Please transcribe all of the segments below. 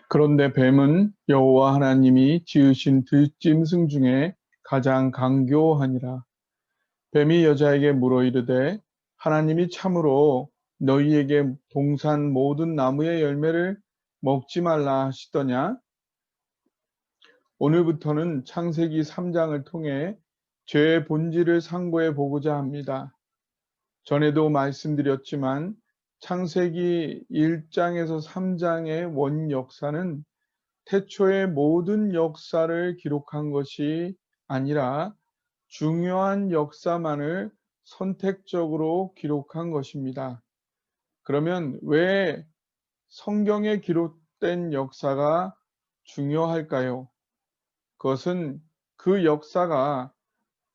그런데 뱀은 여호와 하나님이 지으신 들짐승 중에 가장 강교하니라. 뱀이 여자에게 물어 이르되 하나님이 참으로 너희에게 동산 모든 나무의 열매를 먹지 말라 하시더냐? 오늘부터는 창세기 3장을 통해 죄의 본질을 상고해 보고자 합니다. 전에도 말씀드렸지만 창세기 1장에서 3장의 원 역사는 태초의 모든 역사를 기록한 것이 아니라 중요한 역사만을 선택적으로 기록한 것입니다. 그러면 왜 성경에 기록된 역사가 중요할까요? 그것은 그 역사가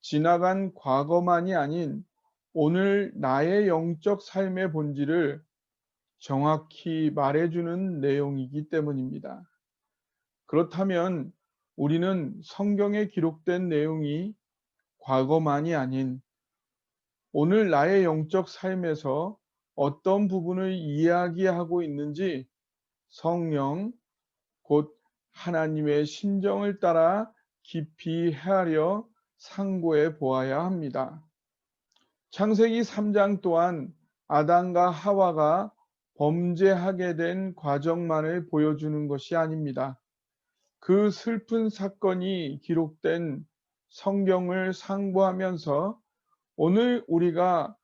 지나간 과거만이 아닌 오늘 나의 영적 삶의 본질을 정확히 말해주는 내용이기 때문입니다. 그렇다면 우리는 성경에 기록된 내용이 과거만이 아닌 오늘 나의 영적 삶에서 어떤 부분을 이야기하고 있는지 성령, 곧 하나님의 심정을 따라 깊이 헤아려 상고해 보아야 합니다. 창세기 3장 또한 아담과 하와가 범죄하게 된 과정만을 보여주는 것이 아닙니다. 그 슬픈 사건이 기록된 성경을 상고하면서 오늘 우리가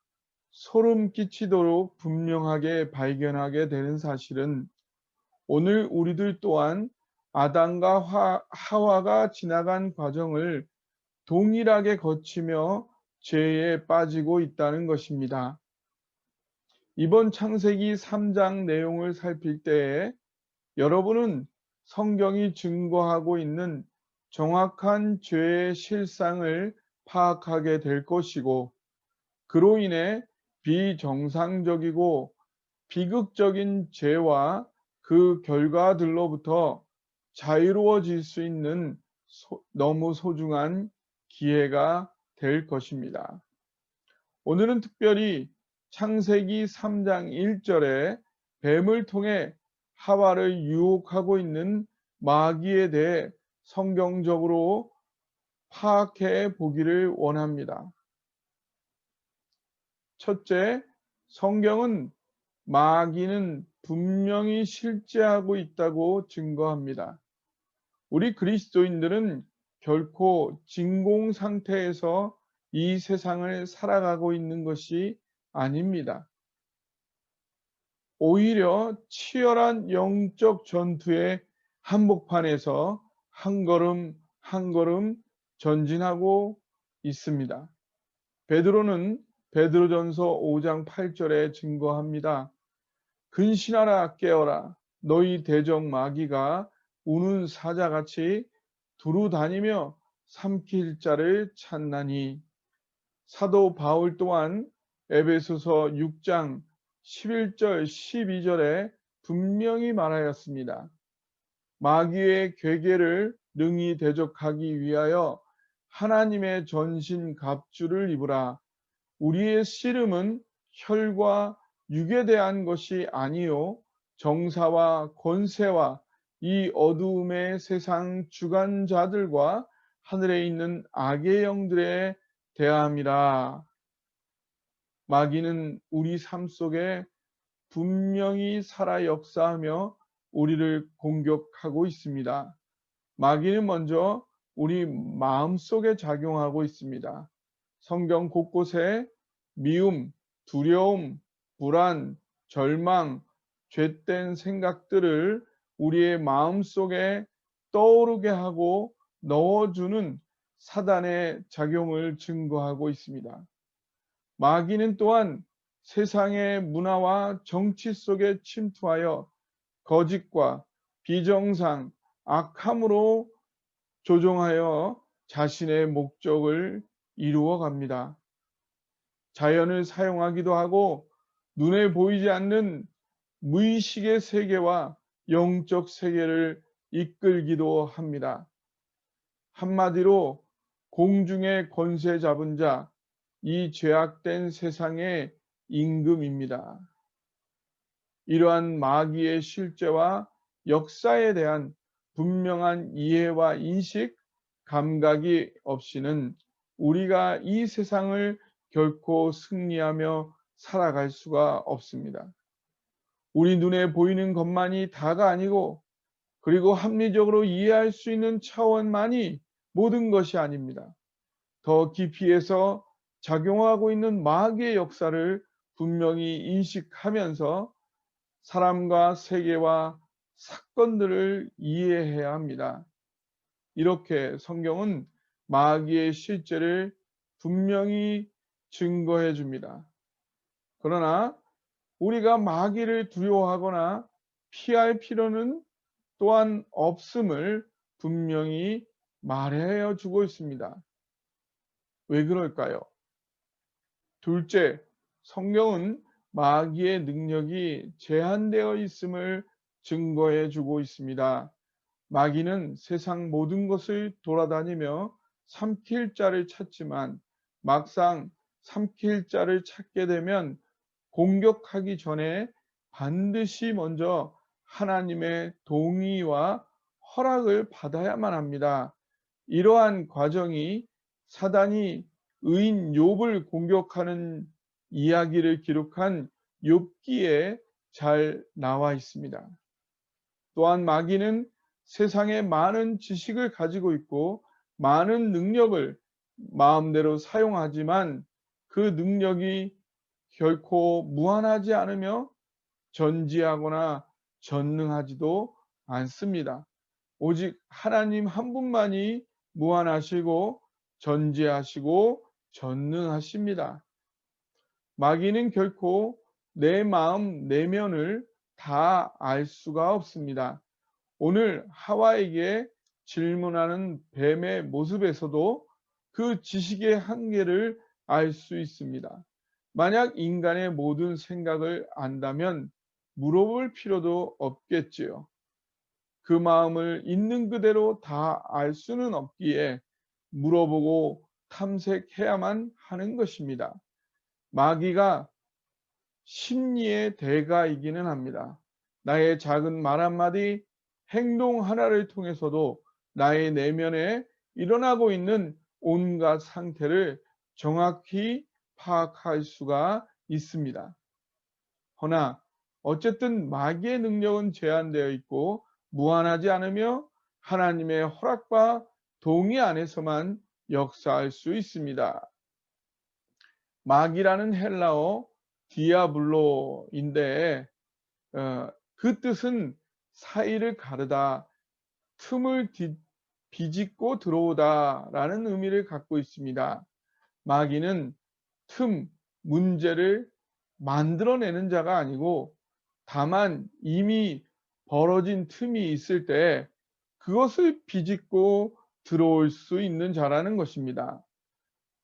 소름 끼치도록 분명하게 발견하게 되는 사실은 오늘 우리들 또한 아담과 하와가 지나간 과정을 동일하게 거치며 죄에 빠지고 있다는 것입니다. 이번 창세기 3장 내용을 살필 때에 여러분은 성경이 증거하고 있는 정확한 죄의 실상을 파악하게 될 것이고, 그로 인해 비정상적이고 비극적인 죄와 그 결과들로부터 자유로워질 수 있는 너무 소중한 기회가 될 것입니다. 오늘은 특별히 창세기 3장 1절에 뱀을 통해 하와를 유혹하고 있는 마귀에 대해 성경적으로 파악해 보기를 원합니다. 첫째, 성경은 마귀는 분명히 실제하고 있다고 증거합니다. 우리 그리스도인들은 결코 진공 상태에서 이 세상을 살아가고 있는 것이 아닙니다. 오히려 치열한 영적 전투의 한복판에서 한 걸음 한 걸음 전진하고 있습니다. 베드로는 베드로전서 5장 8절에 증거합니다. 근신하라 깨어라 너희 대적 마귀가 우는 사자같이 두루 다니며 삼킬 자를 찾나니. 사도 바울 또한 에베소서 6장 11절 12절에 분명히 말하였습니다. 마귀의 괴계를 능히 대적하기 위하여 하나님의 전신 갑주를 입으라. 우리의 씨름은 혈과 육에 대한 것이 아니요 정사와 권세와 이 어두움의 세상 주관자들과 하늘에 있는 악의 영들에 대함이라. 마귀는 우리 삶 속에 분명히 살아 역사하며 우리를 공격하고 있습니다. 마귀는 먼저 우리 마음속에 작용하고 있습니다. 성경 곳곳에 미움, 두려움, 불안, 절망, 죄된 생각들을 우리의 마음속에 떠오르게 하고 넣어주는 사단의 작용을 증거하고 있습니다. 마귀는 또한 세상의 문화와 정치 속에 침투하여 거짓과 비정상, 악함으로 조종하여 자신의 목적을 이루어 갑니다. 자연을 사용하기도 하고 눈에 보이지 않는 무의식의 세계와 영적 세계를 이끌기도 합니다. 한마디로 공중의 권세 잡은 자, 이 죄악된 세상의 임금입니다. 이러한 마귀의 실제와 역사에 대한 분명한 이해와 인식, 감각이 없이는 우리가 이 세상을 결코 승리하며 살아갈 수가 없습니다. 우리 눈에 보이는 것만이 다가 아니고, 그리고 합리적으로 이해할 수 있는 차원만이 모든 것이 아닙니다. 더 깊이에서 작용하고 있는 마귀의 역사를 분명히 인식하면서 사람과 세계와 사건들을 이해해야 합니다. 이렇게 성경은 마귀의 실제를 분명히 증거해 줍니다. 그러나 우리가 마귀를 두려워하거나 피할 필요는 또한 없음을 분명히 말해 주고 있습니다. 왜 그럴까요? 둘째, 성경은 마귀의 능력이 제한되어 있음을 증거해 주고 있습니다. 마귀는 세상 모든 것을 돌아다니며 삼킬 자를 찾지만 막상 삼킬 자를 찾게 되면 공격하기 전에 반드시 먼저 하나님의 동의와 허락을 받아야만 합니다. 이러한 과정이 사단이 의인 욥을 공격하는 이야기를 기록한 욥기에 잘 나와 있습니다. 또한 마귀는 세상에 많은 지식을 가지고 있고 많은 능력을 마음대로 사용하지만 그 능력이 결코 무한하지 않으며 전지하거나 전능하지도 않습니다. 오직 하나님 한 분만이 무한하시고 전지하시고 전능하십니다. 마귀는 결코 내 마음 내면을 다 알 수가 없습니다. 오늘 하와에게 질문하는 뱀의 모습에서도 그 지식의 한계를 알 수 있습니다. 만약 인간의 모든 생각을 안다면 물어볼 필요도 없겠지요. 그 마음을 있는 그대로 다 알 수는 없기에 물어보고 탐색해야만 하는 것입니다. 마귀가 심리의 대가이기는 합니다. 나의 작은 말 한마디, 행동 하나를 통해서도 나의 내면에 일어나고 있는 온갖 상태를 정확히 파악할 수가 있습니다. 허나 어쨌든 마귀의 능력은 제한되어 있고 무한하지 않으며 하나님의 허락과 동의 안에서만 역사할 수 있습니다. 마귀라는 헬라어 디아블로인데 그 뜻은 사이를 가르다, 틈을 비집고 들어오다라는 의미를 갖고 있습니다. 마귀는 틈, 문제를 만들어내는 자가 아니고 다만 이미 벌어진 틈이 있을 때 그것을 비집고 들어올 수 있는 자라는 것입니다.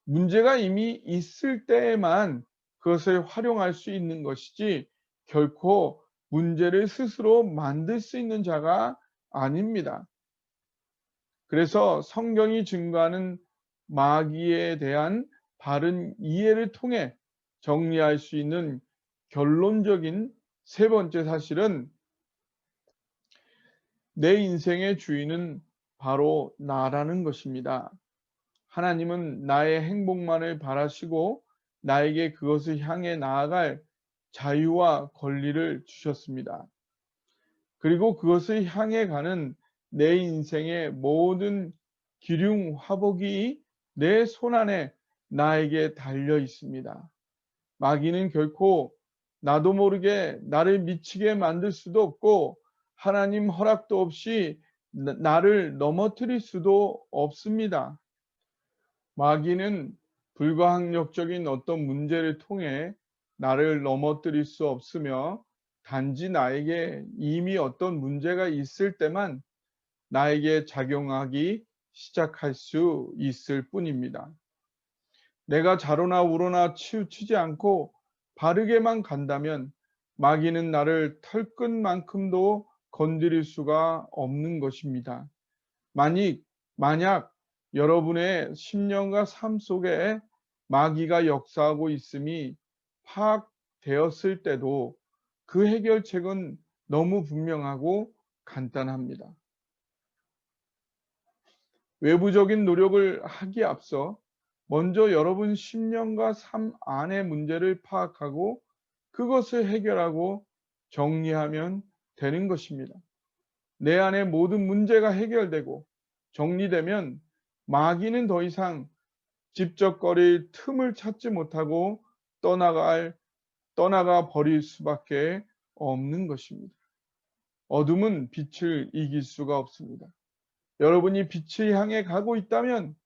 문제가 이미 있을 때에만 그것을 활용할 수 있는 것이지 결코 문제를 스스로 만들 수 있는 자가 아닙니다. 그래서 성경이 증거하는 마귀에 대한 바른 이해를 통해 정리할 수 있는 결론적인 세 번째 사실은 내 인생의 주인은 바로 나라는 것입니다. 하나님은 나의 행복만을 바라시고 나에게 그것을 향해 나아갈 자유와 권리를 주셨습니다. 그리고 그것을 향해 가는 내 인생의 모든 기륭 화복이 내 손안에 나에게 달려 있습니다. 마귀는 결코 나도 모르게 나를 미치게 만들 수도 없고 하나님 허락도 없이 나를 넘어뜨릴 수도 없습니다. 마귀는 불가항력적인 어떤 문제를 통해 나를 넘어뜨릴 수 없으며 단지 나에게 이미 어떤 문제가 있을 때만 나에게 작용하기 시작할 수 있을 뿐입니다. 내가 좌로나 우로나 치우치지 않고 바르게만 간다면 마귀는 나를 털끝만큼도 건드릴 수가 없는 것입니다. 만약 여러분의 심령과 삶 속에 마귀가 역사하고 있음이 파악되었을 때도 그 해결책은 너무 분명하고 간단합니다. 외부적인 노력을 하기에 앞서 먼저 여러분 심령과 삶 안의 문제를 파악하고 그것을 해결하고 정리하면 되는 것입니다. 내 안의 모든 문제가 해결되고 정리되면 마귀는 더 이상 집적거릴 틈을 찾지 못하고 떠나가 버릴 수밖에 없는 것입니다. 어둠은 빛을 이길 수가 없습니다. 여러분이 빛을 향해 가고 있다면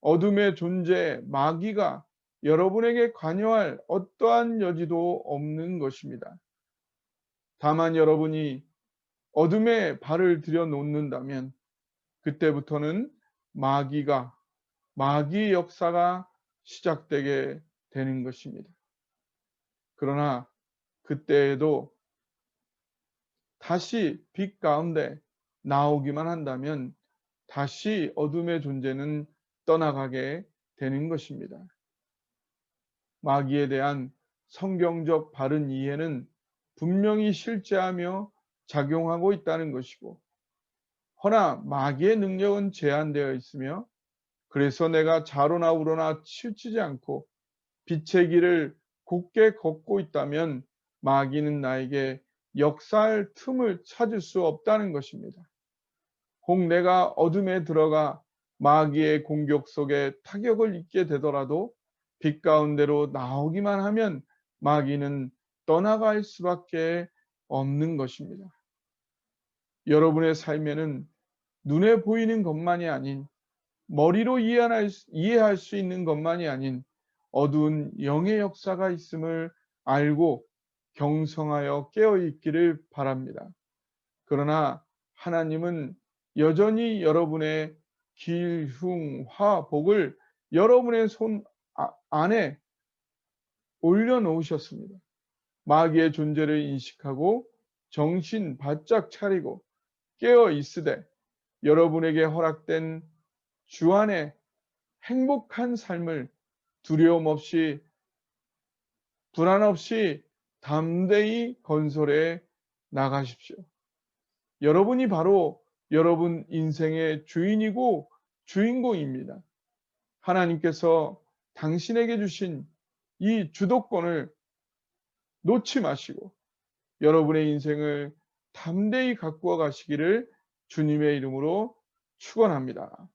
어둠의 존재, 마귀가 여러분에게 관여할 어떠한 여지도 없는 것입니다. 다만 여러분이 어둠에 발을 들여놓는다면 그때부터는 마귀 역사가 시작되게 되는 것입니다. 그러나 그때에도 다시 빛 가운데 나오기만 한다면 다시 어둠의 존재는 떠나가게 되는 것입니다. 마귀에 대한 성경적 바른 이해는 분명히 실제하며 작용하고 있다는 것이고, 허나 마귀의 능력은 제한되어 있으며, 그래서 내가 좌로나 우로나 치우치지 않고 빛의 길을 곧게 걷고 있다면 마귀는 나에게 역사할 틈을 찾을 수 없다는 것입니다. 혹 내가 어둠에 들어가 마귀의 공격 속에 타격을 입게 되더라도 빛 가운데로 나오기만 하면 마귀는 떠나갈 수밖에 없는 것입니다. 여러분의 삶에는 눈에 보이는 것만이 아닌, 머리로 이해할 수 있는 것만이 아닌 어두운 영의 역사가 있음을 알고 경성하여 깨어 있기를 바랍니다. 그러나 하나님은 여전히 여러분의 길, 흉, 화, 복을 여러분의 손 안에 올려놓으셨습니다. 마귀의 존재를 인식하고 정신 바짝 차리고 깨어 있으되 여러분에게 허락된 주 안에 행복한 삶을 두려움 없이 불안 없이 담대히 건설해 나가십시오. 여러분이 바로 여러분 인생의 주인이고 주인공입니다. 하나님께서 당신에게 주신 이 주도권을 놓지 마시고 여러분의 인생을 담대히 가꾸어 가시기를 주님의 이름으로 축원합니다.